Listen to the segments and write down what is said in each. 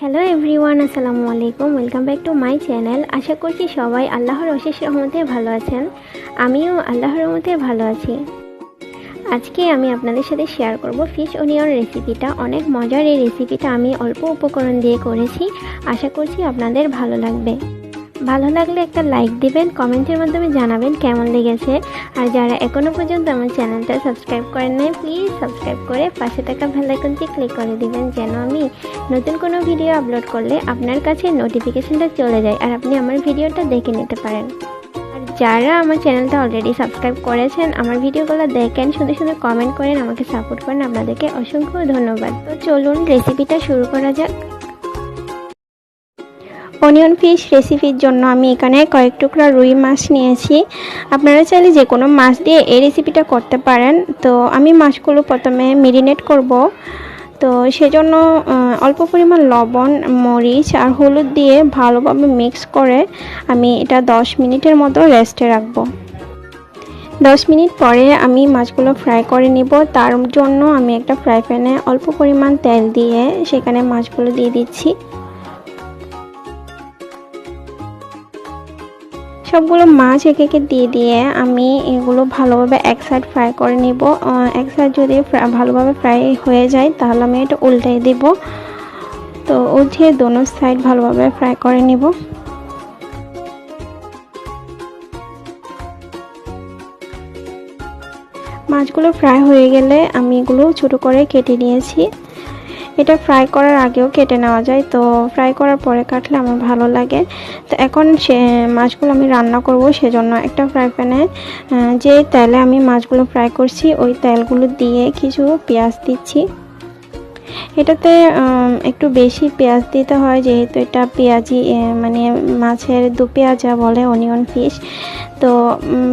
Hello everyone, আসসালামু আলাইকুম। Welcome back to my channel. আশা করছি সবাই আল্লাহর অশেষ রহমতে ভালো আছেন। আমিও আল্লাহর রহমতে ভালো আছি। আজকে আমি আপনাদের সাথে শেয়ার করব ফিশ অনিয়ন রেসিপিটা। অনেক মজার এই রেসিপিটা আমি অল্প উপকরণ দিয়ে করেছি। আশা করছি আপনাদের ভালো লাগবে। ভালো লাগলে একটা লাইক দিবেন, কমেন্টের মাধ্যমে জানাবেন কেমন লেগেছে। আর যারা এখনও পর্যন্ত আমার চ্যানেলটা সাবস্ক্রাইব করেন নাই, প্লিজ সাবস্ক্রাইব করে পাশে থাকা বেল আইকনটি ক্লিক করে দিবেন, যেন আমি নতুন কোনো ভিডিও আপলোড করলে আপনার কাছে নোটিফিকেশনটা চলে যায় আর আপনি আমার ভিডিওটা দেখে নিতে পারেন। আর যারা আমার চ্যানেলটা অলরেডি সাবস্ক্রাইব করেছেন, আমার ভিডিওগুলো দেখেন, সুন্দর সুন্দর কমেন্ট করেন, আমাকে সাপোর্ট করেন, আপনাদেরকে অসংখ্য ধন্যবাদ। তো চলুন রেসিপিটা শুরু করা যাক। অনিয়ন ফিশ রেসিপির জন্য আমি এখানে কয়েক টুকরা রুই মাছ নিয়েছি। আপনারা চাইলে যে কোনো মাছ দিয়ে এই রেসিপিটা করতে পারেন। তো আমি মাছগুলো প্রথমে মেরিনেট করব। তো সেজন্য অল্প পরিমাণ লবণ, মরিচ আর হলুদ দিয়ে ভালোভাবে মিক্স করে আমি এটা 10 মিনিটের মতো রেস্টে রাখবো। 10 মিনিট পরে আমি মাছগুলো ফ্রাই করে নিব। তার জন্য আমি একটা ফ্রাই প্যানে অল্প পরিমাণ তেল দিয়ে সেখানে মাছগুলো দিয়ে দিচ্ছি। সবগুলো মাছ একে একে দিয়ে আমি এগুলো ভালোভাবে এক সাইড ফ্রাই করে নিব। এক সাইড যদি ভালোভাবে ফ্রাই হয়ে যায় তাহলে আমি এটা উল্টে দেব। তো উঠিয়ে দোনো সাইড ভালোভাবে ফ্রাই করে নিব। মাছগুলো ফ্রাই হয়ে গেলে আমি এগুলো ছোটো করে কেটে নিয়েছি। এটা ফ্রাই করার আগেও কেটে নেওয়া যায়, তো ফ্রাই করার পরে কাটলে আমার ভালো লাগে। তো এখন মাছগুলো আমি রান্না করব, সেজন্য একটা ফ্রাই প্যানে যে তেলে আমি মাছগুলো ফ্রাই করছি ওই তেলগুলো দিয়ে কিছু পেঁয়াজ দিচ্ছি। এটাতে একটু বেশি পেঁয়াজ দিতে হয়, যেহেতু এটা পেঁয়াজি মানে মাছের দুপিয়াজা বলে, অনিয়ন ফিশ। তো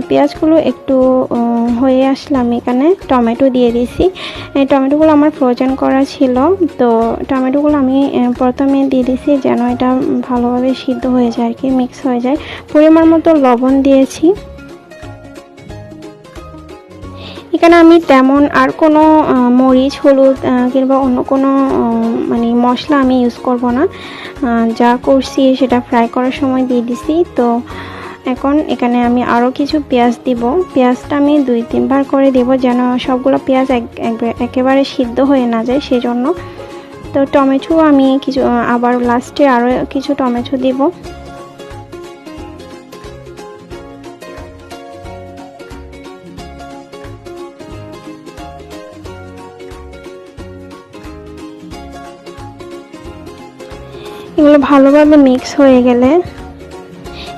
পেঁয়াজগুলো একটু হয়ে আসলে আমি এখানে টমেটো দিয়ে দিছি। এই টমেটোগুলো আমার ফ্রোজেন করা ছিল, তো টমেটোগুলো আমি প্রথমে দিয়ে দিছি যেন এটা ভালোভাবে সিদ্ধ হয়ে যায়, আর কি মিক্স হয়ে যায়। পরিমাণ মতো লবণ দিয়েছি। এখানে আমি তেমন আর কোনো মরিচ, হলুদ কিংবা অন্য কোনো মানে মশলা আমি ইউজ করব না। যা করছি সেটা ফ্রাই করার সময় দিয়ে দিছি। তো এখন এখানে আমি আরও কিছু পেঁয়াজ দিব। পেঁয়াজটা আমি 2-3 বার করে দেব, যেন সবগুলো পেঁয়াজ একেবারে সিদ্ধ হয়ে না যায়, সেজন্য। তো টমেটো আমি কিছু আবার লাস্টে আরও কিছু টমেটো দিব। এগুলো ভালোভাবে মিক্স হয়ে গেলে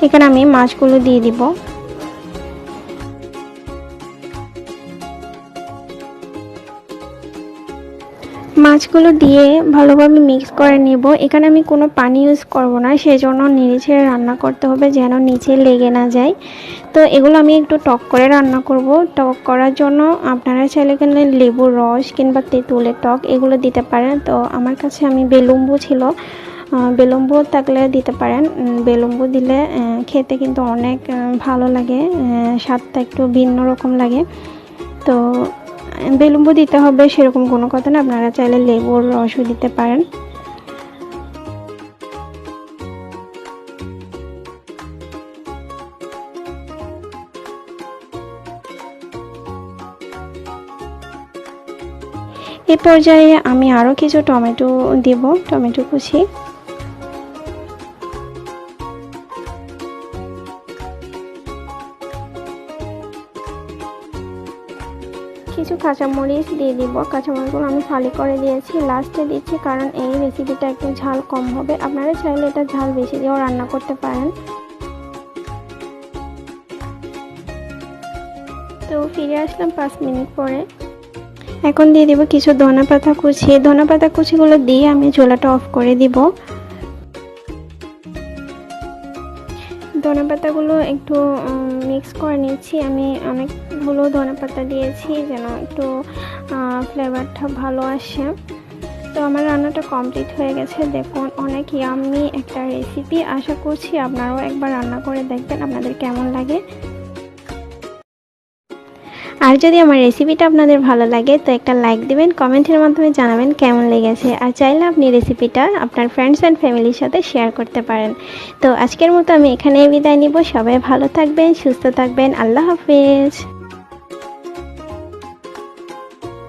এখানে আমি মাছগুলো দিয়ে দিব। মাছগুলো দিয়ে ভালোভাবে মিক্স করে নেব। এখানে আমি কোনো পানি ইউজ করব না, সেজন্য নেড়ে রান্না করতে হবে যেন নিচে লেগে না যায়। তো এগুলো আমি একটু টক করে রান্না করব। টক করার জন্য আপনারা চাইলে এখানে লেবুর রস কিংবা তেঁতুলের টক এগুলো দিতে পারেন। তো আমার কাছে আমি বেলুম্বু ছিল, বেলুম্বু থাকলে দিতে পারেন। বেলুম্বু দিলে খেতে কিন্তু অনেক ভালো লাগে, স্বাদটা একটু ভিন্ন রকম লাগে। তো বেলুম্বু দিতে হবে সেরকম কোনো কথা না, আপনারা চাইলে লেবুর রসও দিতে পারেন। এ পর্যায়ে আমি আরও কিছু টমেটো দিব, টমেটো কুচি। কিছু কাঁচামরিচ দিয়ে দিব। কাঁচামরিচগুলো আমি ফালি করে দিয়েছি, লাস্টে দিচ্ছি কারণ এই রেসিপিটা একটু ঝাল কম হবে। আপনারা চাইলে এটা ঝাল বেশি দিয়েও রান্না করতে পারেন। তো ফিরে আসলাম 5 মিনিট পরে। এখন দিয়ে দিব কিছু ধনেপাতা কুচি। ধনেপাতা কুচিগুলো দিয়ে আমি চুলাটা অফ করে দিব। ধনেপাতাগুলো একটু মিক্স করে নিচ্ছি। আমি অনেকগুলো ধনেপাতা দিয়েছি যেন একটু ফ্লেভারটা ভালো আসে। তো আমার রান্নাটা কমপ্লিট হয়ে গেছে। দেখুন, অনেক ইয়াম্মি একটা রেসিপি। আশা করছি আপনারাও একবার রান্না করে দেখবেন, আপনাদের কেমন লাগে। আর যদি আমার রেসিপিটা আপনাদের ভালো লাগে তো একটা লাইক দিবেন, কমেন্টের মাধ্যমে জানাবেন কেমন লেগেছে। আর চাইলে আপনি রেসিপিটা আপনার ফ্রেন্ডস অ্যান্ড ফ্যামিলির সাথে শেয়ার করতে পারেন। তো আজকের মতো আমি এখানেই বিদায় নিব। সবাই ভালো থাকবেন, সুস্থ থাকবেন। আল্লাহ হাফেজ।